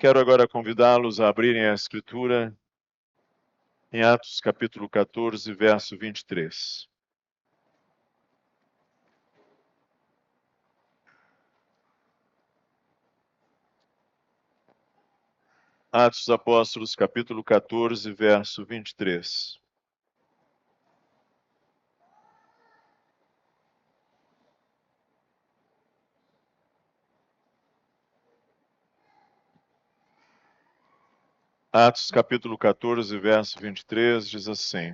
Quero agora convidá-los a abrirem a Escritura em Atos capítulo 14, verso 23. Atos dos Apóstolos, capítulo 14, verso 23. Atos capítulo 14, verso 23, diz assim: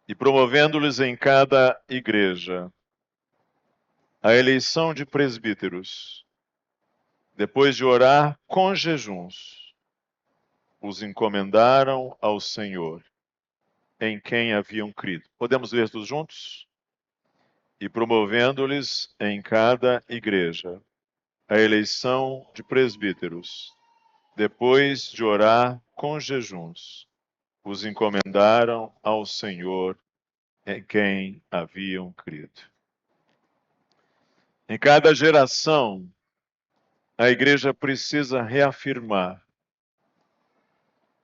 E promovendo-lhes em cada igreja a eleição de presbíteros, depois de orar com jejuns, os encomendaram ao Senhor, em quem haviam crido. Podemos ler todos juntos? E promovendo-lhes em cada igreja a eleição de presbíteros, depois de orar com jejuns, os encomendaram ao Senhor, em quem haviam crido. Em cada geração, a igreja precisa reafirmar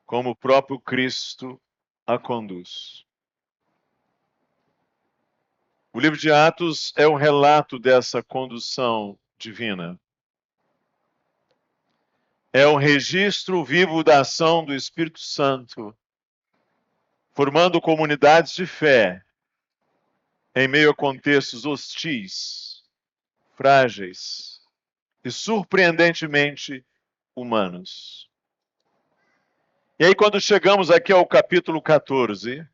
como o próprio Cristo a conduz. O livro de Atos é o relato dessa condução divina. É um registro vivo da ação do Espírito Santo, formando comunidades de fé em meio a contextos hostis, frágeis e surpreendentemente humanos. E aí, quando chegamos aqui ao capítulo 14,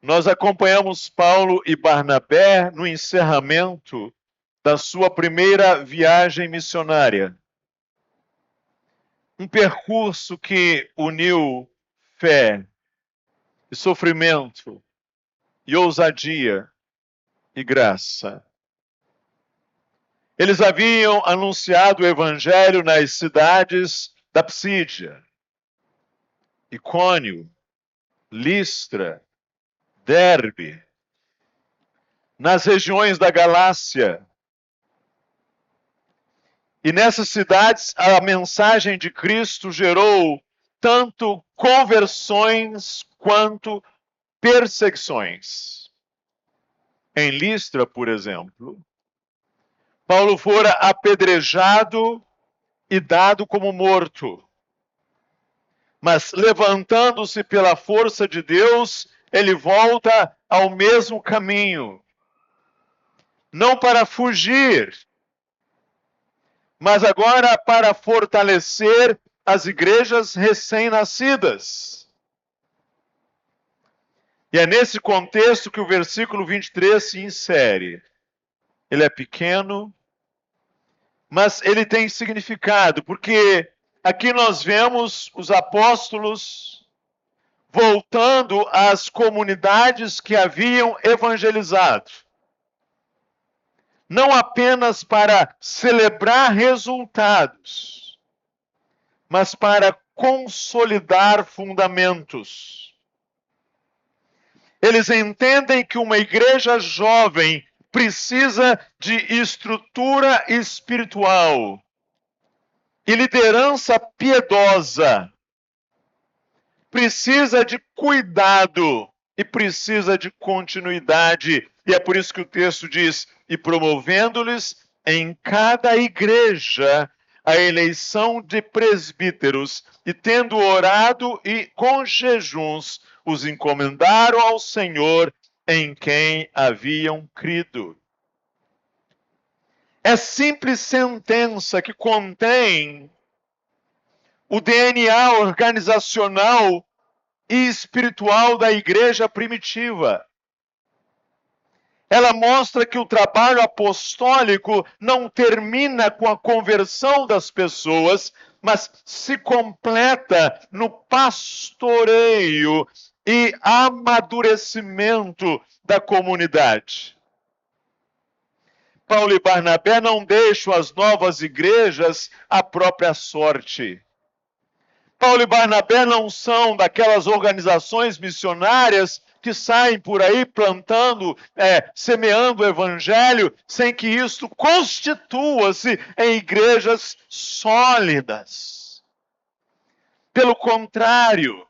nós acompanhamos Paulo e Barnabé no encerramento da sua primeira viagem missionária. Um percurso que uniu fé e sofrimento e ousadia e graça. Eles haviam anunciado o evangelho nas cidades da Psídia, Icônio, Listra, Derbe, nas regiões da Galácia. E nessas cidades a mensagem de Cristo gerou tanto conversões quanto perseguições. Em Listra, por exemplo, Paulo fora apedrejado e dado como morto. Mas levantando-se pela força de Deus, ele volta ao mesmo caminho. Não para fugir, mas agora para fortalecer as igrejas recém-nascidas. E é nesse contexto que o versículo 23 se insere. Ele é pequeno, mas ele tem significado, porque aqui nós vemos os apóstolos voltando às comunidades que haviam evangelizado. Não apenas para celebrar resultados, mas para consolidar fundamentos. Eles entendem que uma igreja jovem precisa de estrutura espiritual e liderança piedosa. Precisa de cuidado e precisa de continuidade. E é por isso que o texto diz: e promovendo-lhes em cada igreja a eleição de presbíteros, e tendo orado e com jejuns, os encomendaram ao Senhor, em quem haviam crido. É simples sentença que contém o DNA organizacional e espiritual da igreja primitiva. Ela mostra que o trabalho apostólico não termina com a conversão das pessoas, mas se completa no pastoreio e amadurecimento da comunidade. Paulo e Barnabé não deixam as novas igrejas à própria sorte. Paulo e Barnabé não são daquelas organizações missionárias que saem por aí plantando, semeando o evangelho, sem que isso constitua-se em igrejas sólidas. Pelo contrário,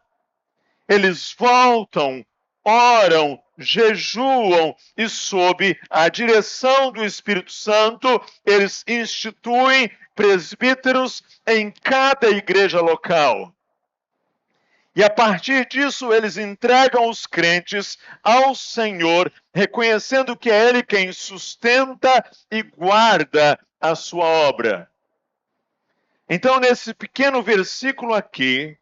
eles voltam, oram, jejuam e, sob a direção do Espírito Santo, eles instituem presbíteros em cada igreja local. E a partir disso, eles entregam os crentes ao Senhor, reconhecendo que é Ele quem sustenta e guarda a sua obra. Então, nesse pequeno versículo aqui,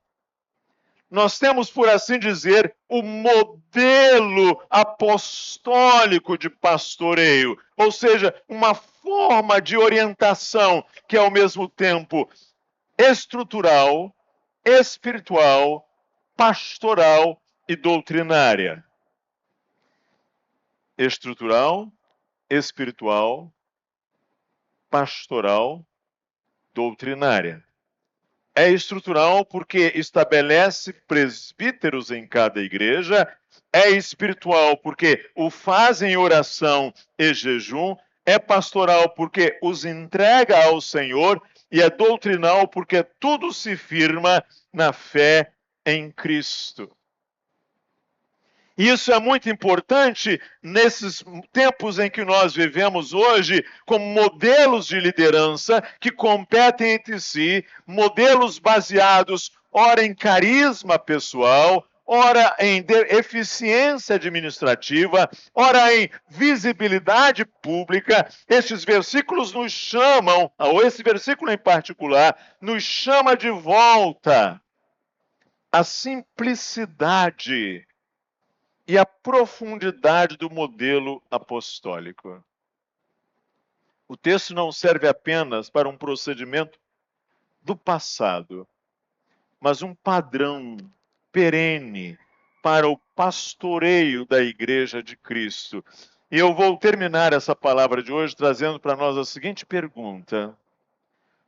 nós temos, por assim dizer, o modelo apostólico de pastoreio, ou seja, uma forma de orientação que é ao mesmo tempo estrutural, espiritual, pastoral e doutrinária. Estrutural, espiritual, pastoral, doutrinária. É estrutural porque estabelece presbíteros em cada igreja. É espiritual porque o faz em oração e jejum. É pastoral porque os entrega ao Senhor. E é doutrinal porque tudo se firma na fé em Cristo. Isso é muito importante nesses tempos em que nós vivemos hoje, como modelos de liderança que competem entre si, modelos baseados, ora em carisma pessoal, ora em eficiência administrativa, ora em visibilidade pública. Estes versículos nos chamam, ou esse versículo em particular, nos chama de volta à simplicidade e a profundidade do modelo apostólico. O texto não serve apenas para um procedimento do passado, mas um padrão perene para o pastoreio da Igreja de Cristo. E eu vou terminar essa palavra de hoje trazendo para nós a seguinte pergunta: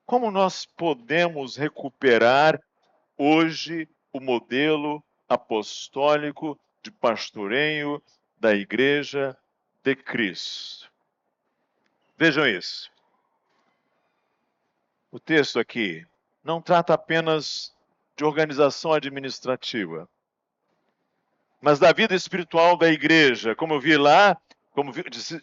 como nós podemos recuperar hoje o modelo apostólico de pastoreio da Igreja de Cristo? Vejam isso. O texto aqui não trata apenas de organização administrativa, mas da vida espiritual da igreja. Como eu vi lá, como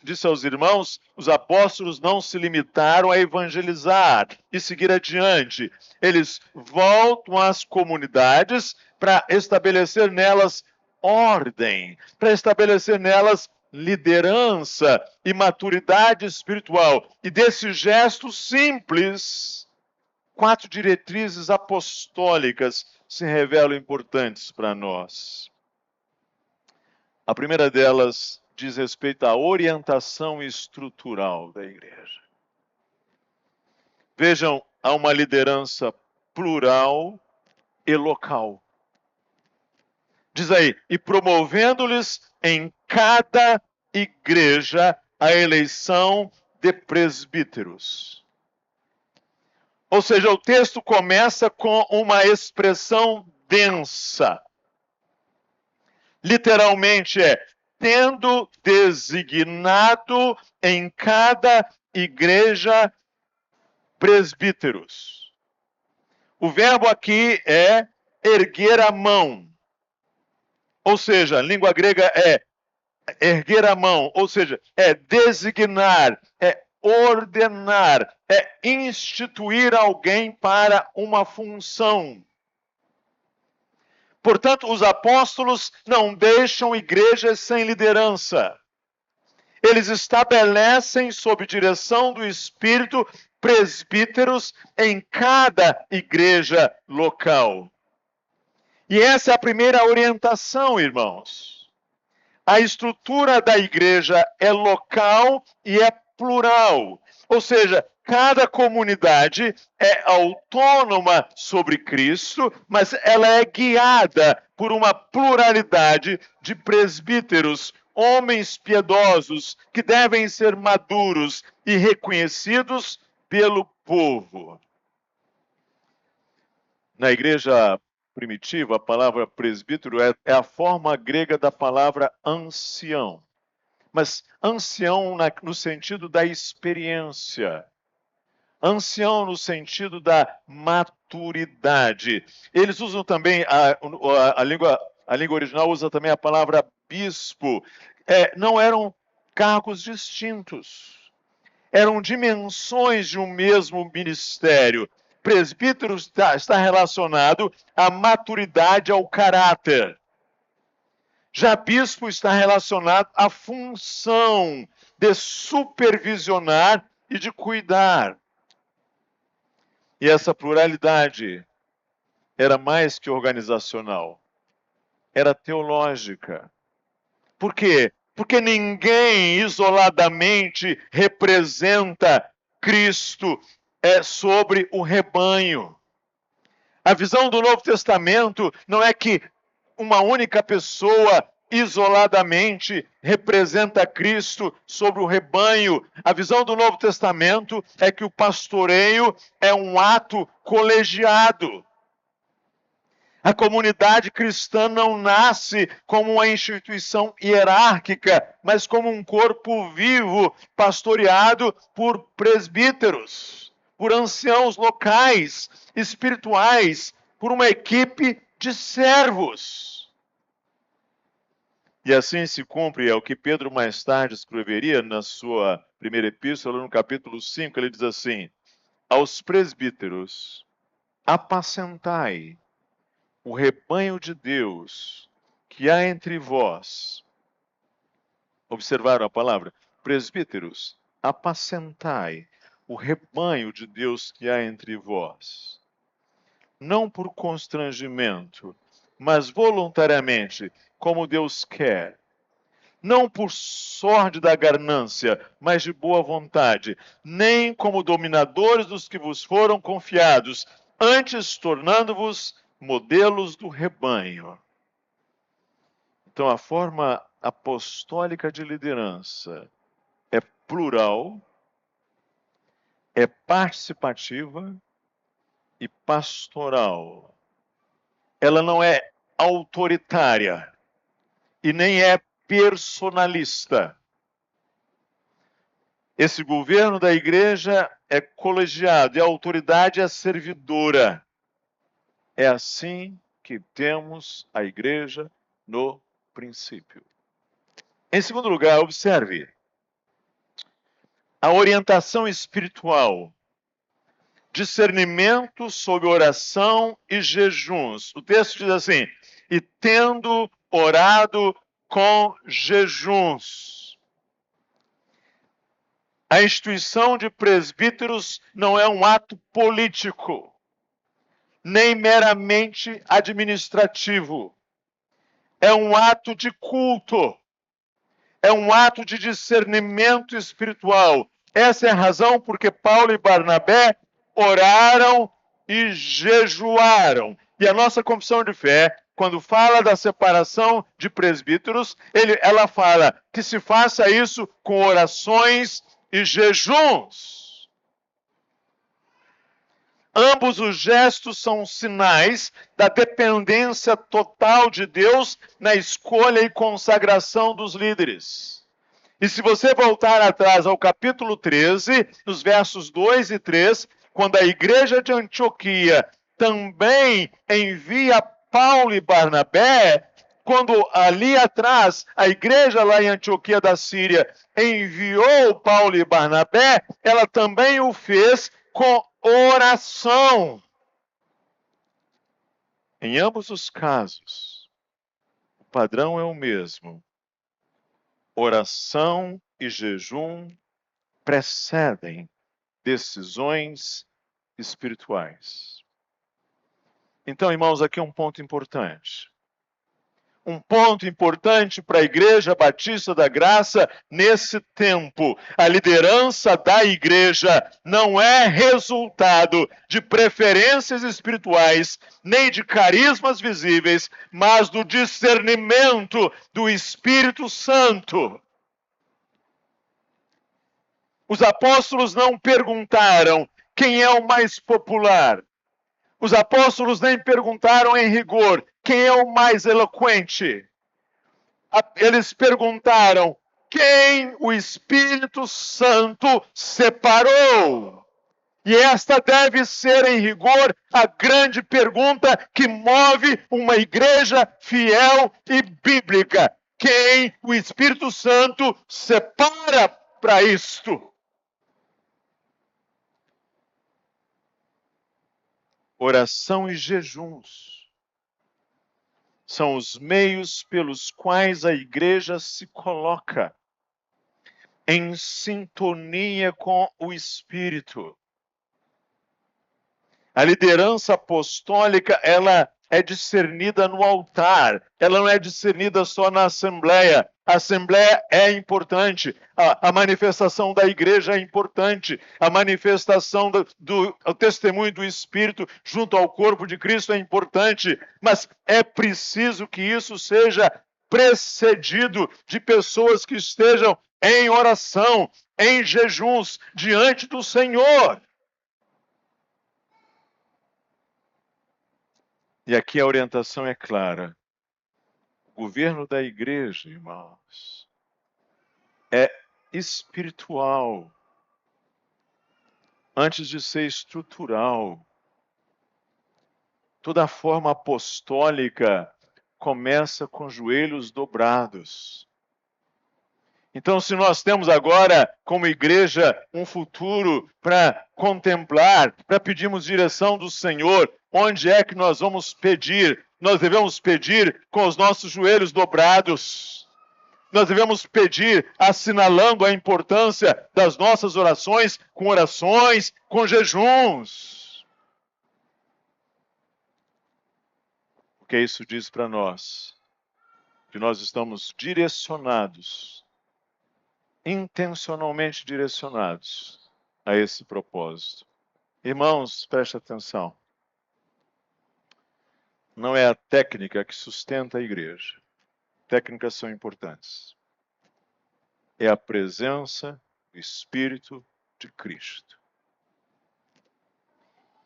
disse aos irmãos, os apóstolos não se limitaram a evangelizar e seguir adiante. Eles voltam às comunidades para estabelecer nelas ordem, para estabelecer nelas liderança e maturidade espiritual. E desse gesto simples, 4 diretrizes apostólicas se revelam importantes para nós. A primeira delas diz respeito à orientação estrutural da igreja. Vejam, há uma liderança plural e local. Diz aí, e promovendo-lhes em cada igreja a eleição de presbíteros. Ou seja, o texto começa com uma expressão densa. Literalmente é, tendo designado em cada igreja presbíteros. O verbo aqui é erguer a mão. Ou seja, a língua grega é erguer a mão, ou seja, é designar, é ordenar, é instituir alguém para uma função. Portanto, os apóstolos não deixam igrejas sem liderança. Eles estabelecem, sob direção do Espírito, presbíteros em cada igreja local. E essa é a primeira orientação, irmãos. A estrutura da igreja é local e é plural. Ou seja, cada comunidade é autônoma sobre Cristo, mas ela é guiada por uma pluralidade de presbíteros, homens piedosos, que devem ser maduros e reconhecidos pelo povo. Na igreja primitiva, a palavra presbítero é a forma grega da palavra ancião. Mas ancião no sentido da experiência. Ancião no sentido da maturidade. Eles usam também, a língua original usa também a palavra bispo. Não eram cargos distintos. Eram dimensões de um mesmo ministério. Presbítero está relacionado à maturidade, ao caráter. Já bispo está relacionado à função de supervisionar e de cuidar. E essa pluralidade era mais que organizacional, era teológica. Por quê? Porque ninguém isoladamente representa Cristo sobre o rebanho. A visão do Novo Testamento não é que uma única pessoa isoladamente representa Cristo sobre o rebanho. A visão do Novo Testamento é que o pastoreio é um ato colegiado. A comunidade cristã não nasce como uma instituição hierárquica, mas como um corpo vivo, pastoreado por presbíteros, por anciãos locais, espirituais, por uma equipe de servos. E assim se cumpre, é o que Pedro mais tarde escreveria na sua primeira epístola, no capítulo 5, ele diz assim: aos presbíteros, apacentai o rebanho de Deus que há entre vós. Observaram a palavra? Presbíteros, apacentai o rebanho de Deus que há entre vós. Não por constrangimento, mas voluntariamente, como Deus quer. Não por sorte da ganância, mas de boa vontade, nem como dominadores dos que vos foram confiados, antes tornando-vos modelos do rebanho. Então, a forma apostólica de liderança é plural, é participativa e pastoral. Ela não é autoritária e nem é personalista. Esse governo da igreja é colegiado e a autoridade é servidora. É assim que temos a igreja no princípio. Em segundo lugar, observe a orientação espiritual, discernimento sobre oração e jejuns. O texto diz assim: e tendo orado com jejuns. A instituição de presbíteros não é um ato político, nem meramente administrativo. É um ato de culto. É um ato de discernimento espiritual. Essa é a razão porque Paulo e Barnabé oraram e jejuaram. E a nossa confissão de fé, quando fala da separação de presbíteros, ela fala que se faça isso com orações e jejuns. Ambos os gestos são sinais da dependência total de Deus na escolha e consagração dos líderes. E se você voltar atrás ao capítulo 13, nos versos 2 e 3, quando a igreja de Antioquia também envia Paulo e Barnabé, quando ali atrás a igreja lá em Antioquia da Síria enviou Paulo e Barnabé, ela também o fez com oração. Em ambos os casos, o padrão é o mesmo. Oração e jejum precedem decisões espirituais. Então, irmãos, aqui é um ponto importante. Um ponto importante para a Igreja Batista da Graça nesse tempo. A liderança da igreja não é resultado de preferências espirituais, nem de carismas visíveis, mas do discernimento do Espírito Santo. Os apóstolos não perguntaram quem é o mais popular. Os apóstolos nem perguntaram em rigor quem é o mais eloquente. Eles perguntaram quem o Espírito Santo separou. E esta deve ser, em rigor, a grande pergunta que move uma igreja fiel e bíblica. Quem o Espírito Santo separa para isto? Oração e jejuns são os meios pelos quais a igreja se coloca em sintonia com o Espírito. A liderança apostólica, ela é discernida no altar, ela não é discernida só na assembleia. A assembleia é importante, a manifestação da igreja é importante, a manifestação o testemunho do Espírito junto ao corpo de Cristo é importante, mas é preciso que isso seja precedido de pessoas que estejam em oração, em jejuns, diante do Senhor. E aqui a orientação é clara. O governo da igreja, irmãos, é espiritual, antes de ser estrutural. Toda a forma apostólica começa com joelhos dobrados. Então, se nós temos agora, como igreja, um futuro para contemplar, para pedirmos direção do Senhor, onde é que nós vamos pedir? Nós devemos pedir com os nossos joelhos dobrados. Nós devemos pedir assinalando a importância das nossas orações, com jejuns. O que isso diz para nós? Que nós estamos direcionados, intencionalmente direcionados a esse propósito. Irmãos, preste atenção. Não é a técnica que sustenta a igreja. Técnicas são importantes. É a presença do Espírito de Cristo.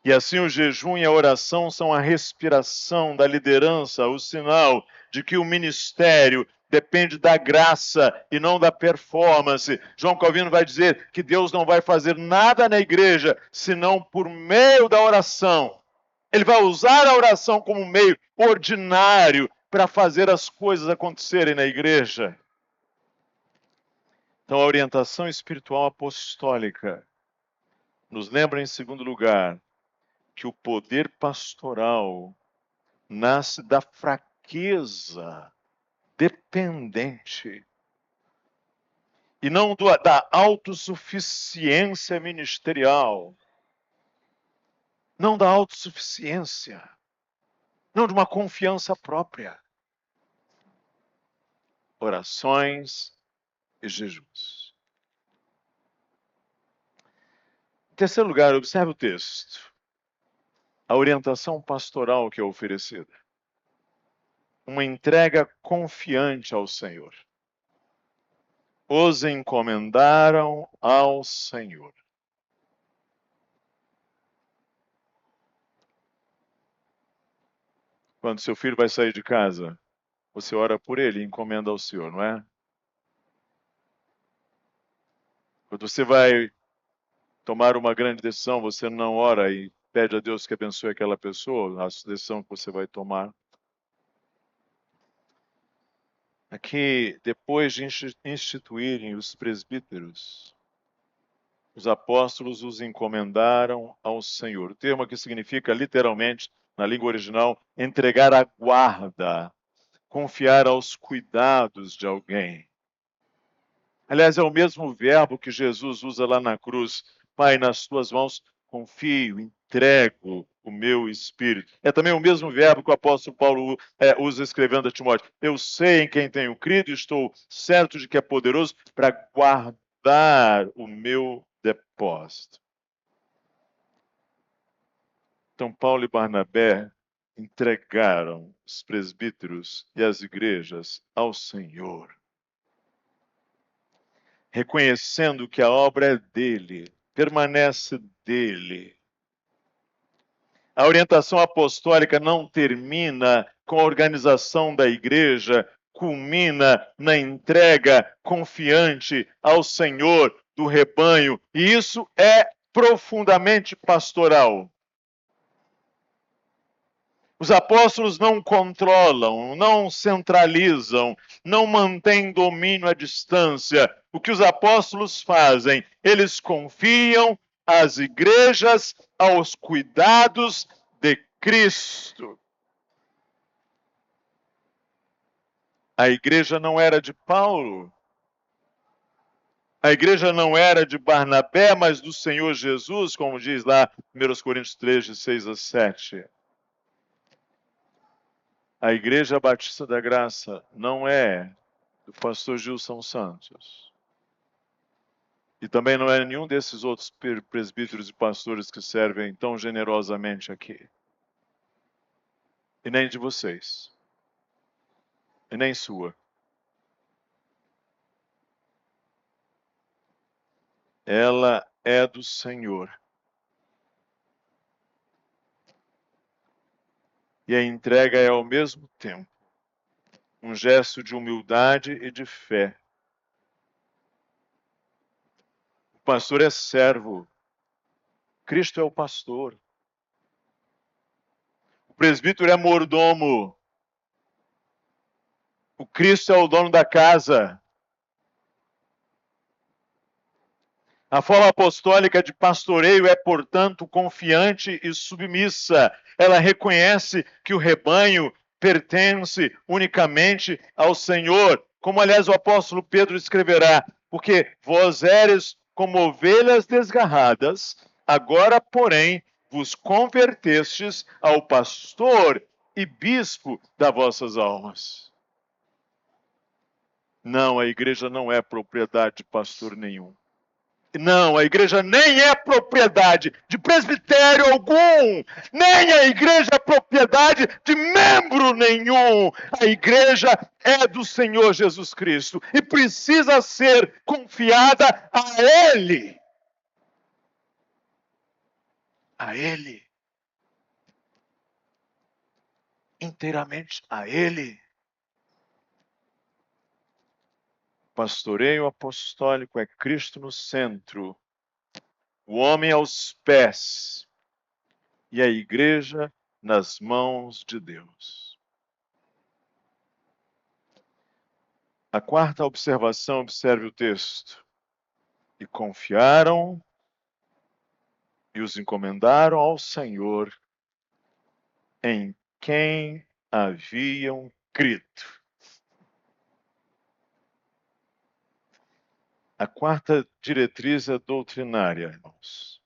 E assim o jejum e a oração são a respiração da liderança, o sinal de que o ministério depende da graça e não da performance. João Calvino vai dizer que Deus não vai fazer nada na igreja senão por meio da oração. Ele vai usar a oração como meio ordinário para fazer as coisas acontecerem na igreja. Então, a orientação espiritual apostólica nos lembra, em segundo lugar, que o poder pastoral nasce da fraqueza dependente e não da autossuficiência ministerial, não da autossuficiência, não de uma confiança própria. Orações e jejuns. Em terceiro lugar, observe o texto. A orientação pastoral que é oferecida. Uma entrega confiante ao Senhor. Os encomendaram ao Senhor. Quando seu filho vai sair de casa, você ora por ele e encomenda ao Senhor, não é? Quando você vai tomar uma grande decisão, você não ora e pede a Deus que abençoe aquela pessoa, a decisão que você vai tomar. Aqui, depois de instituírem os presbíteros, os apóstolos os encomendaram ao Senhor. O termo aqui significa, literalmente, na língua original, entregar a guarda, confiar aos cuidados de alguém. Aliás, é o mesmo verbo que Jesus usa lá na cruz. Pai, nas tuas mãos confio, entrego o meu espírito. É também o mesmo verbo que o apóstolo Paulo usa escrevendo a Timóteo. Eu sei em quem tenho crido e estou certo de que é poderoso para guardar o meu depósito. Então, Paulo e Barnabé entregaram os presbíteros e as igrejas ao Senhor, reconhecendo que a obra é dele, permanece dele. A orientação apostólica não termina com a organização da igreja, culmina na entrega confiante ao Senhor do rebanho, e isso é profundamente pastoral. Os apóstolos não controlam, não centralizam, não mantêm domínio à distância. O que os apóstolos fazem? Eles confiam as igrejas aos cuidados de Cristo. A igreja não era de Paulo, a igreja não era de Barnabé, mas do Senhor Jesus, como diz lá 1 Coríntios 3, de 6 a 7. A Igreja Batista da Graça não é do pastor Gilson Santos. E também não é nenhum desses outros presbíteros e pastores que servem tão generosamente aqui. E nem de vocês. E nem sua. Ela é do Senhor. E a entrega é ao mesmo tempo um gesto de humildade e de fé. O pastor é servo. Cristo é o pastor. O presbítero é mordomo. O Cristo é o dono da casa. A forma apostólica de pastoreio é, portanto, confiante e submissa. Ela reconhece que o rebanho pertence unicamente ao Senhor, como aliás o apóstolo Pedro escreverá, porque vós eres como ovelhas desgarradas, agora, porém, vos convertestes ao pastor e bispo das vossas almas. Não, a igreja não é propriedade de pastor nenhum. Não, a igreja nem é propriedade de presbitério algum, nem a igreja é propriedade de membro nenhum. A igreja é do Senhor Jesus Cristo e precisa ser confiada a Ele. A Ele. Inteiramente a Ele. Pastoreio apostólico é Cristo no centro, o homem aos pés e a igreja nas mãos de Deus. A quarta observação, observe o texto. E confiaram e os encomendaram ao Senhor em quem haviam crido. A quarta diretriz é doutrinária, irmãos.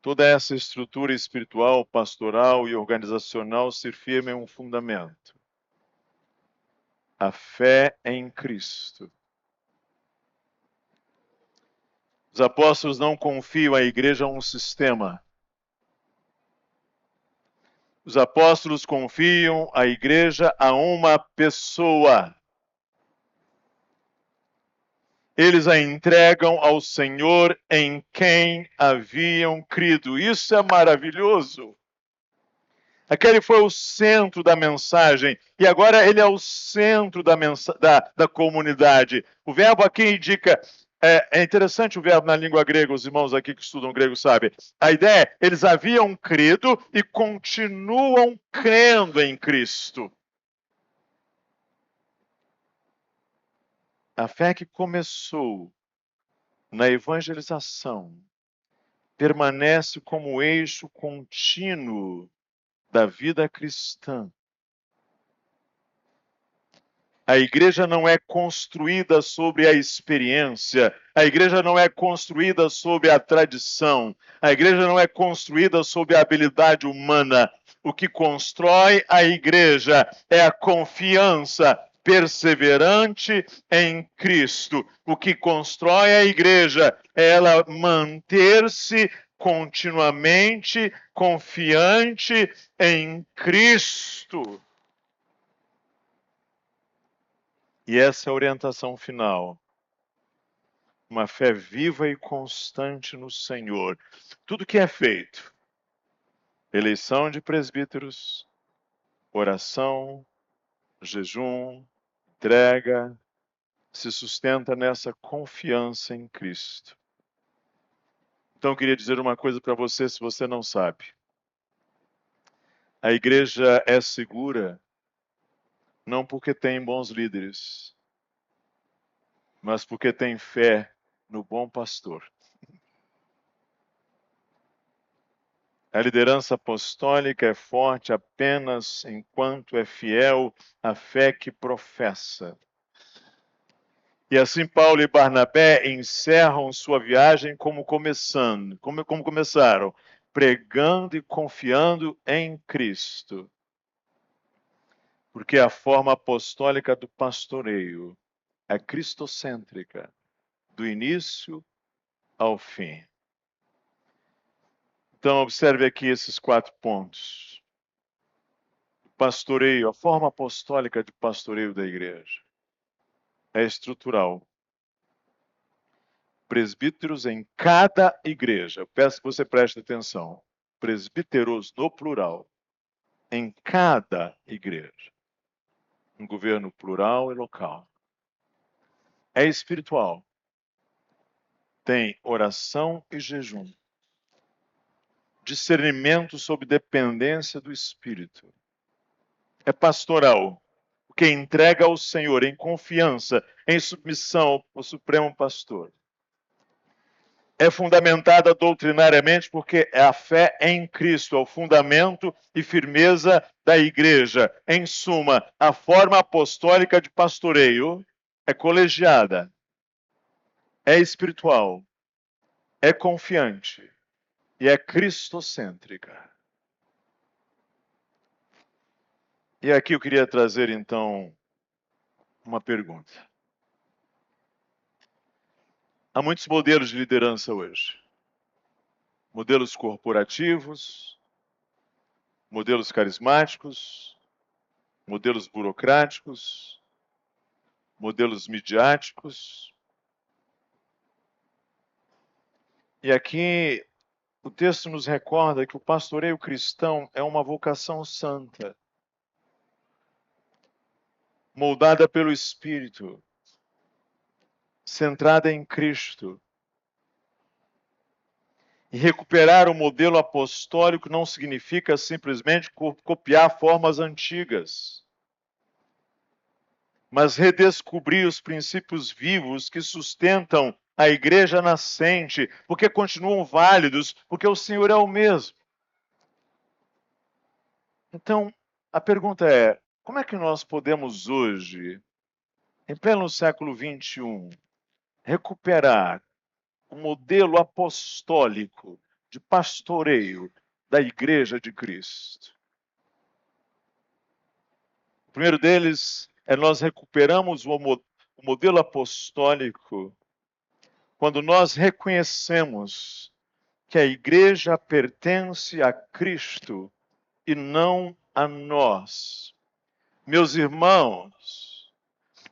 Toda essa estrutura espiritual, pastoral e organizacional se firma em um fundamento. A fé em Cristo. Os apóstolos não confiam à igreja a um sistema. Os apóstolos confiam a igreja a uma pessoa. Eles a entregam ao Senhor em quem haviam crido. Isso é maravilhoso. Aquele foi o centro da mensagem e agora ele é o centro da comunidade. O verbo aqui indica, é interessante o verbo na língua grega, os irmãos aqui que estudam grego sabem. A ideia é, eles haviam crido e continuam crendo em Cristo. A fé que começou na evangelização permanece como eixo contínuo da vida cristã. A igreja não é construída sobre a experiência, a igreja não é construída sobre a tradição, a igreja não é construída sobre a habilidade humana. O que constrói a igreja é a confiança perseverante em Cristo. O que constrói a igreja é ela manter-se continuamente confiante em Cristo. E essa é a orientação final. Uma fé viva e constante no Senhor. Tudo que é feito, Eleição de presbíteros, oração, jejum, entrega, se sustenta nessa confiança em Cristo. Então, eu queria dizer uma coisa para você, se você não sabe. A igreja é segura não porque tem bons líderes, mas porque tem fé no bom pastor. A liderança apostólica é forte apenas enquanto é fiel à fé que professa. E assim Paulo e Barnabé encerram sua viagem como começaram, pregando e confiando em Cristo. Porque a forma apostólica do pastoreio é cristocêntrica, do início ao fim. Então, observe aqui esses 4 pontos. Pastoreio, a forma apostólica de pastoreio da igreja é estrutural. Presbíteros em cada igreja. Eu peço que você preste atenção. Presbíteros no plural. Em cada igreja. Um governo plural e local. É espiritual. Tem oração e jejum. Discernimento sob dependência do Espírito. É pastoral, porque entrega ao Senhor em confiança, em submissão ao Supremo Pastor. É fundamentada doutrinariamente porque a fé em Cristo é o fundamento e firmeza da igreja. Em suma, a forma apostólica de pastoreio é colegiada, é espiritual, é confiante e é cristocêntrica. E aqui eu queria trazer, então, uma pergunta. Há muitos modelos de liderança hoje. Modelos corporativos, modelos carismáticos, modelos burocráticos, modelos midiáticos. E aqui o texto nos recorda que o pastoreio cristão é uma vocação santa, moldada pelo Espírito, centrada em Cristo. E recuperar o modelo apostólico não significa simplesmente copiar formas antigas, mas redescobrir os princípios vivos que sustentam a igreja nascente, porque continuam válidos, porque o Senhor é o mesmo. Então, a pergunta é, como é que nós podemos hoje, em pleno século XXI, recuperar o modelo apostólico de pastoreio da Igreja de Cristo? O primeiro deles é nós recuperamos o modelo apostólico quando nós reconhecemos que a igreja pertence a Cristo e não a nós. Meus irmãos,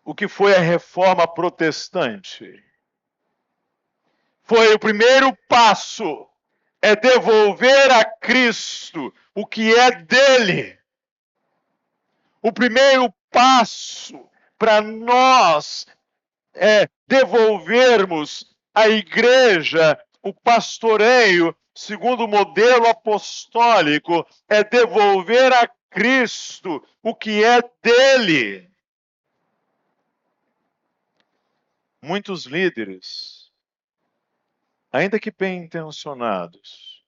o que foi a reforma protestante? Foi o primeiro passo, é devolver a Cristo o que é dele. O primeiro passo para nós devolvermos à igreja o pastoreio segundo o modelo apostólico, é devolver a Cristo o que é dele. Muitos líderes, ainda que bem intencionados,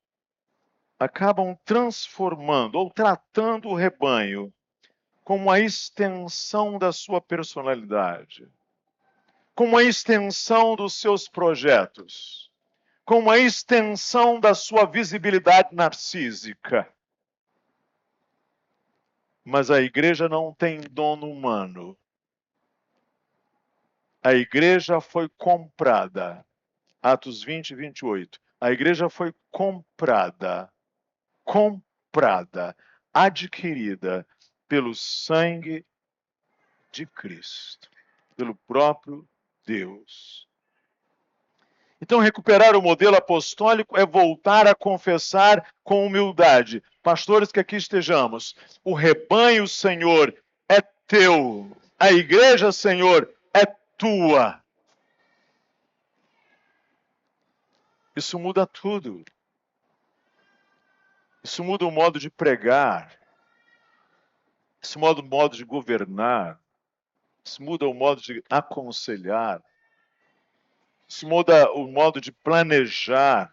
acabam transformando ou tratando o rebanho como a extensão da sua personalidade, como a extensão dos seus projetos, como a extensão da sua visibilidade narcísica. Mas a igreja não tem dono humano. A igreja foi comprada. Atos 20 e 28. A igreja foi comprada, adquirida pelo sangue de Cristo, pelo próprio Deus. Então, recuperar o modelo apostólico é voltar a confessar com humildade: pastores que aqui estejamos, o rebanho, Senhor, é teu. A igreja, Senhor, é tua. Isso muda tudo. Isso muda o modo de pregar. Isso muda o modo de governar. Isso muda o modo de aconselhar. Isso muda o modo de planejar.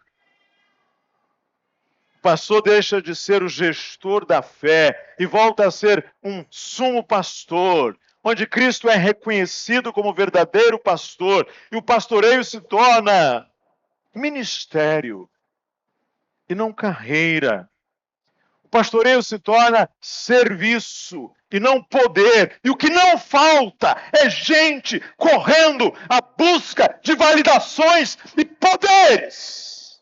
O pastor deixa de ser o gestor da fé e volta a ser um sumo pastor, onde Cristo é reconhecido como verdadeiro pastor e o pastoreio se torna ministério e não carreira. O pastoreio se torna serviço e não poder. E o que não falta é gente correndo à busca de validações e poderes.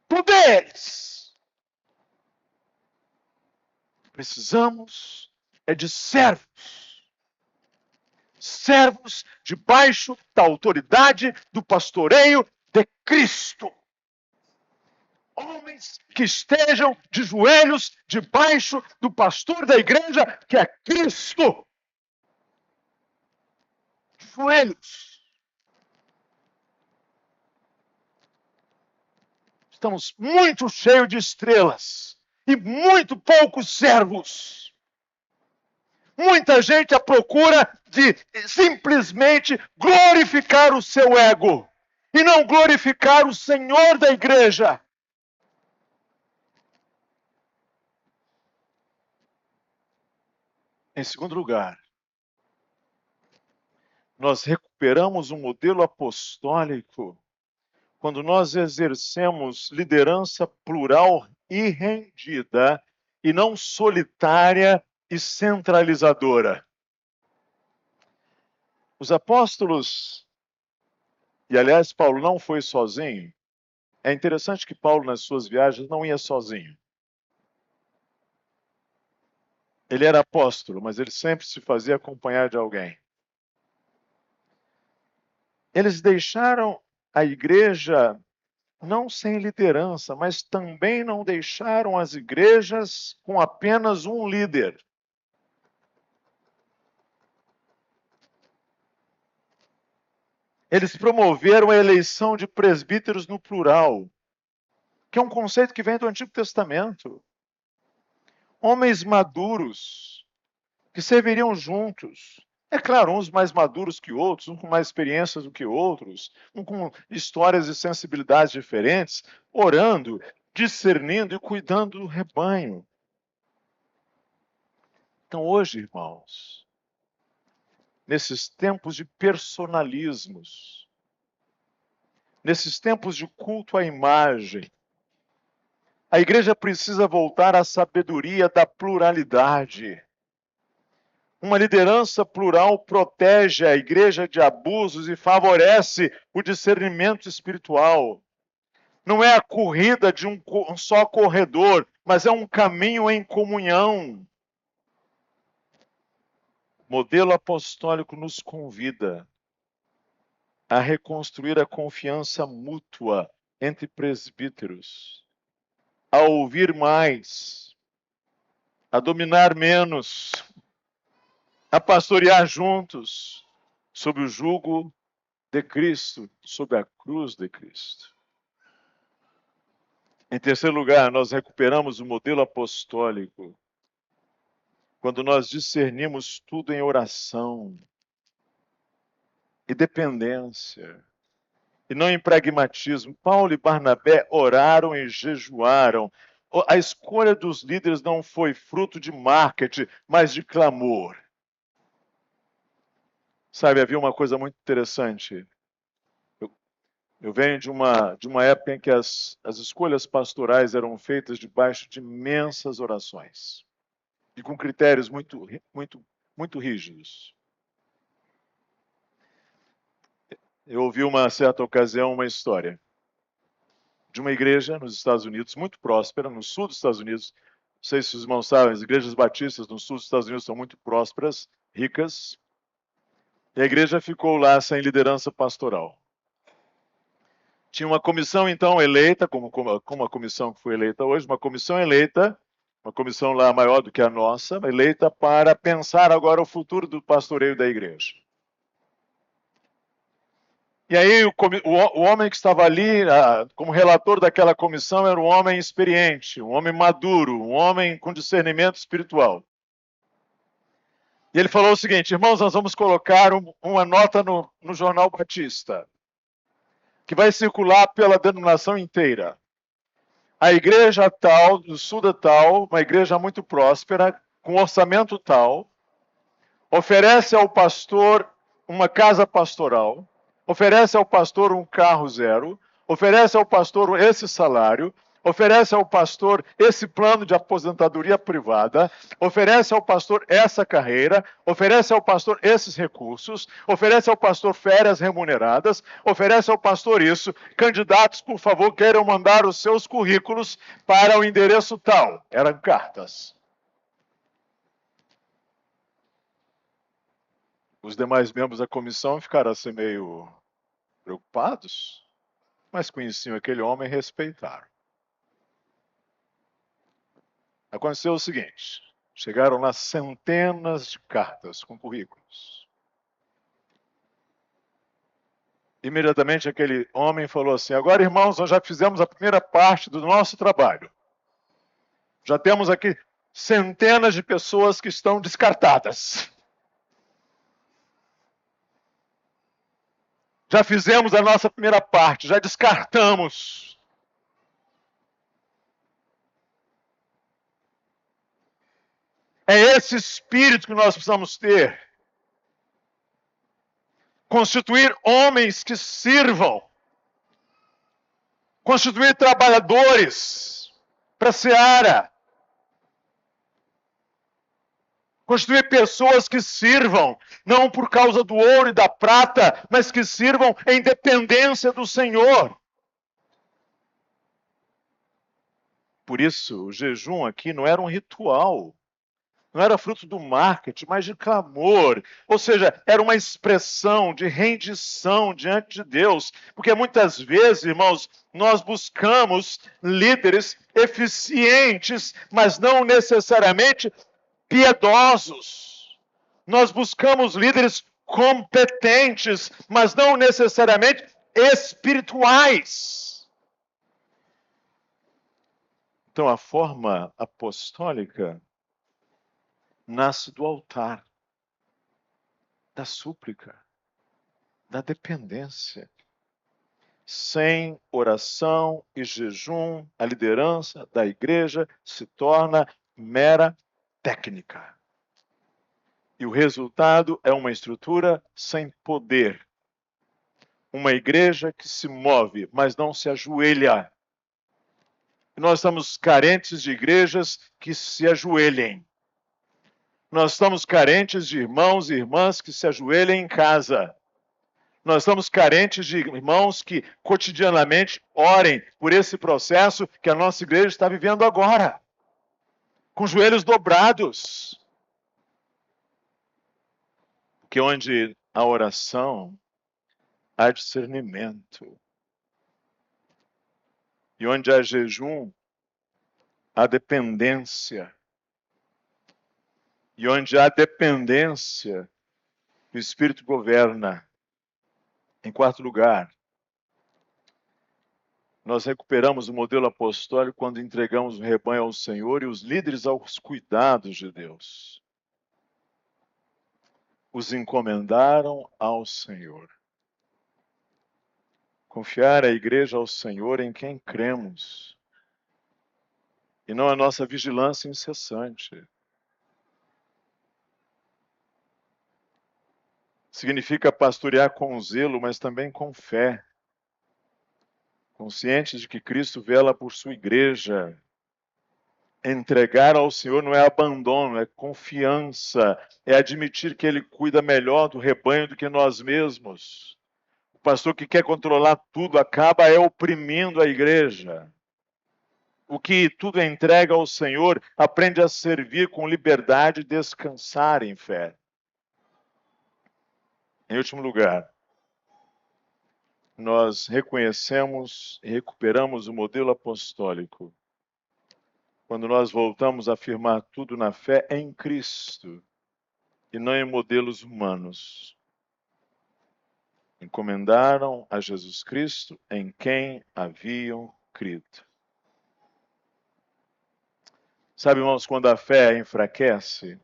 Poderes. Precisamos é de servos. Servos debaixo da autoridade do pastoreio de Cristo. Homens que estejam de joelhos debaixo do pastor da igreja, que é Cristo. De joelhos. Estamos muito cheios de estrelas e muito poucos servos. Muita gente à procura de simplesmente glorificar o seu ego e não glorificar o Senhor da igreja. Em segundo lugar, nós recuperamos um modelo apostólico quando nós exercemos liderança plural e rendida e não solitária e centralizadora. Os apóstolos, e aliás Paulo não foi sozinho, é interessante que Paulo nas suas viagens não ia sozinho. Ele era apóstolo, mas ele sempre se fazia acompanhar de alguém. Eles deixaram a igreja não sem liderança, mas também não deixaram as igrejas com apenas um líder. Eles promoveram a eleição de presbíteros no plural, que é um conceito que vem do Antigo Testamento. Homens maduros, que serviriam juntos. É claro, uns mais maduros que outros, uns com mais experiências do que outros, uns com histórias e sensibilidades diferentes, orando, discernindo e cuidando do rebanho. Então hoje, irmãos, nesses tempos de personalismos, nesses tempos de culto à imagem, a igreja precisa voltar à sabedoria da pluralidade. Uma liderança plural protege a igreja de abusos e favorece o discernimento espiritual. Não é a corrida de um só corredor, mas é um caminho em comunhão. O modelo apostólico nos convida a reconstruir a confiança mútua entre presbíteros, a ouvir mais, a dominar menos, a pastorear juntos, sob o jugo de Cristo, sob a cruz de Cristo. Em terceiro lugar, nós recuperamos o modelo apostólico quando nós discernimos tudo em oração e dependência, e não em pragmatismo. Paulo e Barnabé oraram e jejuaram. A escolha dos líderes não foi fruto de marketing, mas de clamor. Sabe, havia uma coisa muito interessante. Eu venho de uma época em que as escolhas pastorais eram feitas debaixo de imensas orações e com critérios muito rígidos. Eu ouvi uma certa ocasião uma história de uma igreja nos Estados Unidos, muito próspera, no sul dos Estados Unidos. Não sei se os irmãos sabem, as igrejas batistas no sul dos Estados Unidos são muito prósperas, ricas. E a igreja ficou lá sem liderança pastoral. Tinha uma comissão, então, eleita, como a comissão que foi eleita hoje, uma comissão eleita, uma comissão lá maior do que a nossa, eleita para pensar agora o futuro do pastoreio da igreja. E aí o homem que estava ali, como relator daquela comissão, era um homem experiente, um homem maduro, um homem com discernimento espiritual. E ele falou o seguinte: irmãos, nós vamos colocar uma nota no Jornal Batista, que vai circular pela denominação inteira. A igreja tal, do sul da tal, uma igreja muito próspera, com orçamento tal, oferece ao pastor uma casa pastoral, oferece ao pastor um carro zero, oferece ao pastor esse salário, oferece ao pastor esse plano de aposentadoria privada, oferece ao pastor essa carreira, oferece ao pastor esses recursos, oferece ao pastor férias remuneradas, oferece ao pastor isso. Candidatos, por favor, queiram mandar os seus currículos para o endereço tal. Eram cartas. Os demais membros da comissão ficaram assim meio preocupados, mas conheciam aquele homem e respeitaram. Aconteceu o seguinte: chegaram lá centenas de cartas com currículos. Imediatamente aquele homem falou assim: agora, irmãos, nós já fizemos a primeira parte do nosso trabalho. Já temos aqui centenas de pessoas que estão descartadas. Já fizemos a nossa primeira parte, já descartamos. É esse espírito que nós precisamos ter. Constituir homens que sirvam. Constituir trabalhadores para a seara. Constituir pessoas que sirvam, não por causa do ouro e da prata, mas que sirvam em dependência do Senhor. Por isso, o jejum aqui não era um ritual. Não era fruto do marketing, mas de clamor. Ou seja, era uma expressão de rendição diante de Deus. Porque muitas vezes, irmãos, nós buscamos líderes eficientes, mas não necessariamente piedosos. Nós buscamos líderes competentes, mas não necessariamente espirituais. Então, a forma apostólica nasce do altar, da súplica, da dependência. Sem oração e jejum, a liderança da igreja se torna mera técnica. E o resultado é uma estrutura sem poder. Uma igreja que se move, mas não se ajoelha. Nós estamos carentes de igrejas que se ajoelhem. Nós estamos carentes de irmãos e irmãs que se ajoelhem em casa. Nós estamos carentes de irmãos que cotidianamente orem por esse processo que a nossa igreja está vivendo agora. Com joelhos dobrados. Porque onde há oração, há discernimento. E onde há jejum, há dependência. E onde há dependência, o Espírito governa. Em quarto lugar, nós recuperamos o modelo apostólico quando entregamos o rebanho ao Senhor e os líderes aos cuidados de Deus. Os encomendaram ao Senhor. Confiar a igreja ao Senhor em quem cremos. E não a nossa vigilância incessante. Significa pastorear com zelo, mas também com fé. Conscientes de que Cristo vela por sua igreja. Entregar ao Senhor não é abandono, é confiança. É admitir que Ele cuida melhor do rebanho do que nós mesmos. O pastor que quer controlar tudo acaba oprimindo a igreja. O que tudo entrega ao Senhor aprende a servir com liberdade e descansar em fé. Em último lugar, nós reconhecemos e recuperamos o modelo apostólico. Quando nós voltamos a afirmar tudo na fé em Cristo e não em modelos humanos. Encomendaram a Jesus Cristo em quem haviam crido. Sabe, irmãos, quando a fé enfraquece,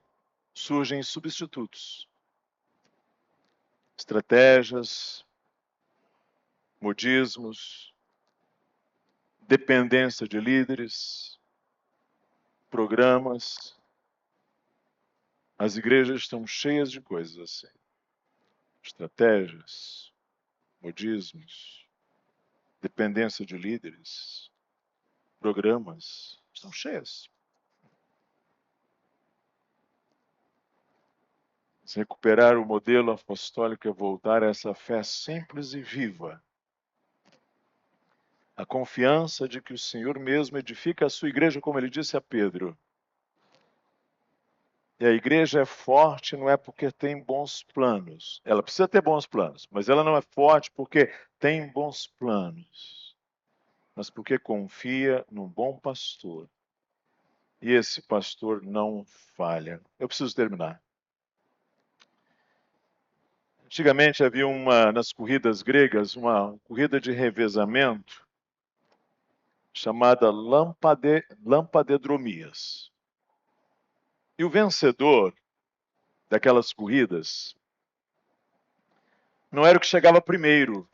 surgem substitutos, estratégias, modismos, dependência de líderes, programas. As igrejas estão cheias de coisas assim. Estratégias, modismos, dependência de líderes, programas. Estão cheias. Se recuperar o modelo apostólico é voltar a essa fé simples e viva. A confiança de que o Senhor mesmo edifica a sua igreja, como ele disse a Pedro. E a igreja é forte não é porque tem bons planos. Ela precisa ter bons planos, mas ela não é forte porque tem bons planos. Mas porque confia num bom pastor. E esse pastor não falha. Eu preciso terminar. Antigamente havia nas corridas gregas, uma corrida de revezamento chamada lampadedromias. E o vencedor daquelas corridas não era o que chegava primeiro,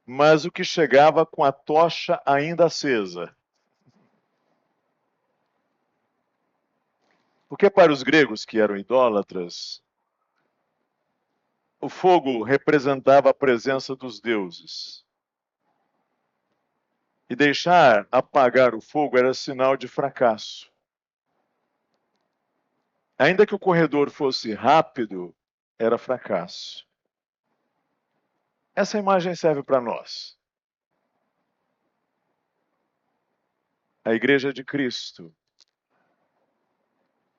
mas o que chegava com a tocha ainda acesa. Porque para os gregos, que eram idólatras, o fogo representava a presença dos deuses. E deixar apagar o fogo era sinal de fracasso. Ainda que o corredor fosse rápido, era fracasso. Essa imagem serve para nós. A Igreja de Cristo.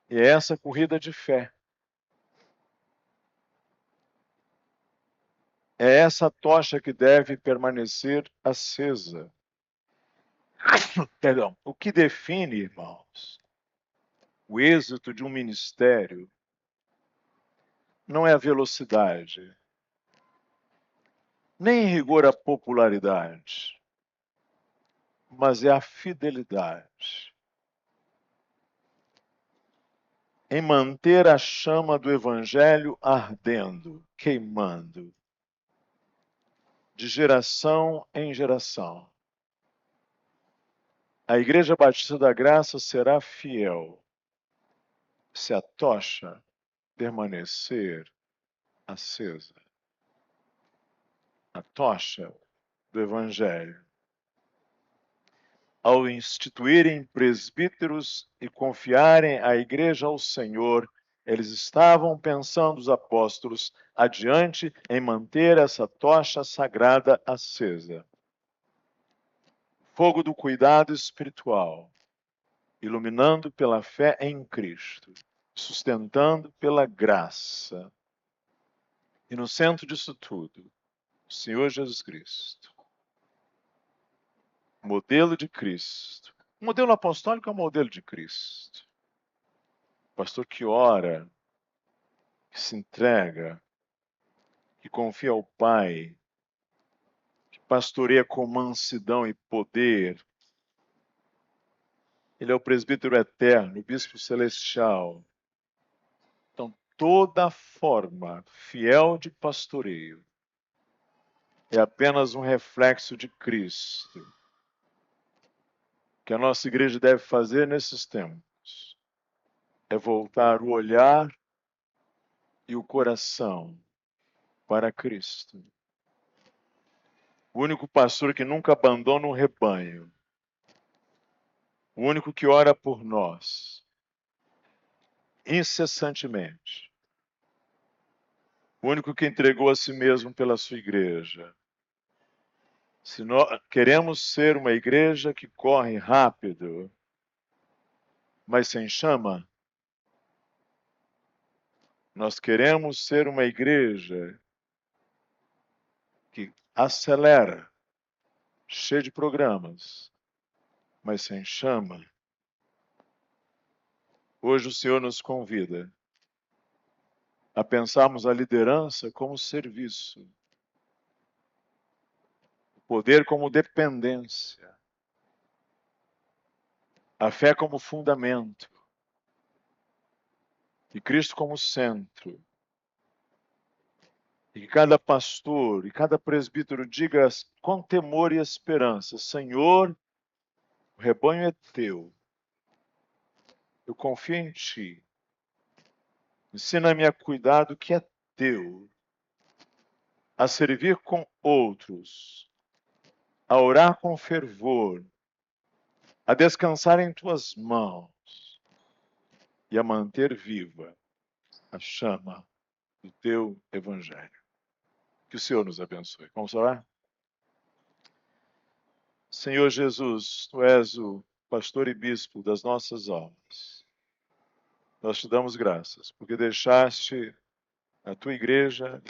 E é essa corrida de fé. É essa tocha que deve permanecer acesa. Perdão. O que define, irmãos, o êxito de um ministério não é a velocidade, nem em rigor a popularidade, mas é a fidelidade. Em manter a chama do Evangelho ardendo, queimando, de geração em geração. A Igreja Batista da Graça será fiel se a tocha permanecer acesa. A tocha do Evangelho. Ao instituírem presbíteros e confiarem a igreja ao Senhor, eles estavam pensando, os apóstolos, adiante em manter essa tocha sagrada acesa. Fogo do cuidado espiritual, iluminando pela fé em Cristo, sustentando pela graça. E no centro disso tudo, o Senhor Jesus Cristo. Modelo de Cristo. O modelo apostólico é o modelo de Cristo. Pastor que ora, que se entrega, que confia ao Pai, que pastoreia com mansidão e poder. Ele é o presbítero eterno, o bispo celestial. Então, toda forma fiel de pastoreio é apenas um reflexo de Cristo. O que a nossa igreja deve fazer nesses tempos é voltar o olhar e o coração para Cristo. O único pastor que nunca abandona o rebanho. O único que ora por nós, incessantemente. O único que entregou a si mesmo pela sua igreja. Se nós queremos ser uma igreja que corre rápido, mas sem chama, nós queremos ser uma igreja acelera, cheio de programas, mas sem chama. Hoje o Senhor nos convida a pensarmos a liderança como serviço, o poder como dependência, a fé como fundamento e Cristo como centro. E que cada pastor e cada presbítero diga com temor e esperança: Senhor, o rebanho é teu, eu confio em ti, ensina-me a cuidar do que é teu, a servir com outros, a orar com fervor, a descansar em tuas mãos e a manter viva a chama do teu evangelho. Que o Senhor nos abençoe. Vamos orar? Senhor Jesus, tu és o pastor e bispo das nossas almas. Nós te damos graças porque deixaste a tua igreja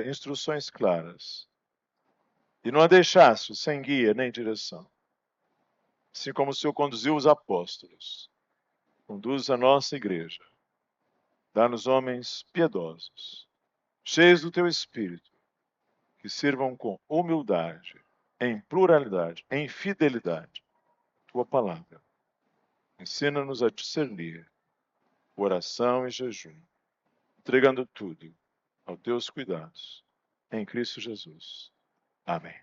instruções claras e não a deixaste sem guia nem direção. Assim como o Senhor conduziu os apóstolos, conduz a nossa igreja. Dá-nos homens piedosos, cheios do teu espírito, que sirvam com humildade, em pluralidade, em fidelidade, tua palavra. Ensina-nos a discernir oração e jejum, entregando tudo aos teus cuidados. Em Cristo Jesus. Amém.